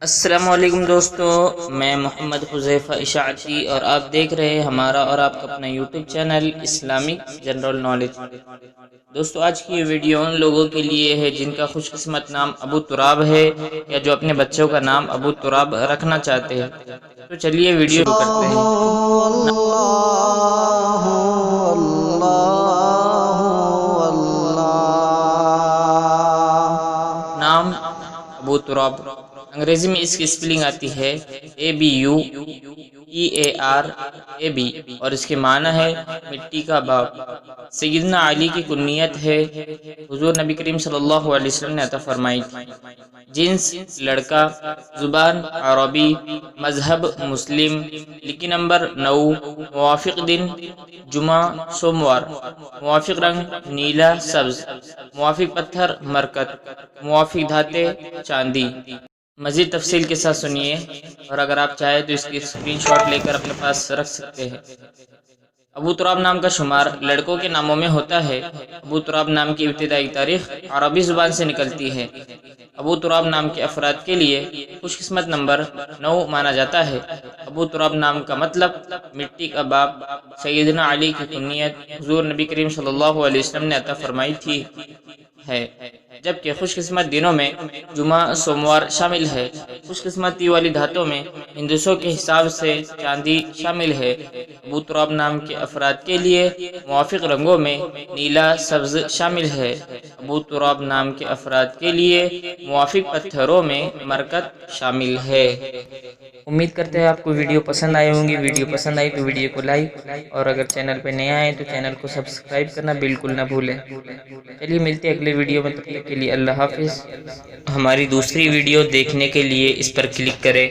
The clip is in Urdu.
السلام علیکم دوستو، میں محمد حذیفہ اشاعتی اور آپ دیکھ رہے ہیں ہمارا اور آپ کا اپنا YouTube channel Islamic general knowledge. دوستو، آج کی یہ ویڈیو ان لوگوں کے لیے ہے جن کا خوش قسمت نام ابو تراب ہے یا جو اپنے بچوں کا نام ابو تراب رکھنا چاہتے ہیں۔ تو چلیے ویڈیو شروع کرتے ہیں۔ نام ابو تراب، انگریزی میں اس کی اسپیلنگ آتی ہے ABUTEARAB اور اس کے معنی ہے مٹی کا باپ۔ سیدنا علی کی کنیت ہے، حضور نبی کریم صلی اللہ علیہ وسلم نے عطا فرمائی تھی۔ جنس لڑکا، زبان عربی، مذہب مسلم، لکی نمبر 9، موافق دن جمعہ سوموار، موافق رنگ نیلا سبز، موافق پتھر مرکت، موافق دھاتیں چاندی۔ مزید تفصیل کے ساتھ سنیے، اور اگر آپ چاہیں تو اس کی اسکرین شاٹ لے کر اپنے پاس رکھ سکتے ہیں۔ ابو تراب نام کا شمار لڑکوں کے ناموں میں ہوتا ہے۔ ابو تراب نام کی ابتدائی تاریخ عربی زبان سے نکلتی ہے۔ ابو تراب نام کے افراد کے لیے خوش قسمت نمبر 9 مانا جاتا ہے۔ ابو تراب نام کا مطلب مٹی کا باپ۔ سیدنا علی کی کنیت حضور نبی کریم صلی اللہ علیہ وسلم نے عطا فرمائی تھی ہے، جبکہ خوش قسمت دنوں میں جمعہ سوموار شامل ہے۔ خوش قسمتی والی دھاتوں میں ہندسوں کے حساب سے چاندی شامل ہے۔ ابو تراب نام کے افراد کے لیے موافق رنگوں میں نیلا سبز شامل ہے۔ ابو تراب نام کے افراد کے لیے موافق پتھروں میں مرکت شامل ہے۔ امید کرتے ہیں آپ کو ویڈیو پسند آئی ہوں گی۔ ویڈیو پسند آئی تو ویڈیو کو لائک، اور اگر چینل پہ نیا آئے تو چینل کو سبسکرائب کرنا بالکل نہ بھولیں۔ چلیے ملتے ہیں اگلے ویڈیو میں، تب تک کے لیے اللہ حافظ۔ ہماری دوسری ویڈیو دیکھنے کے لیے اس پر کلک کریں۔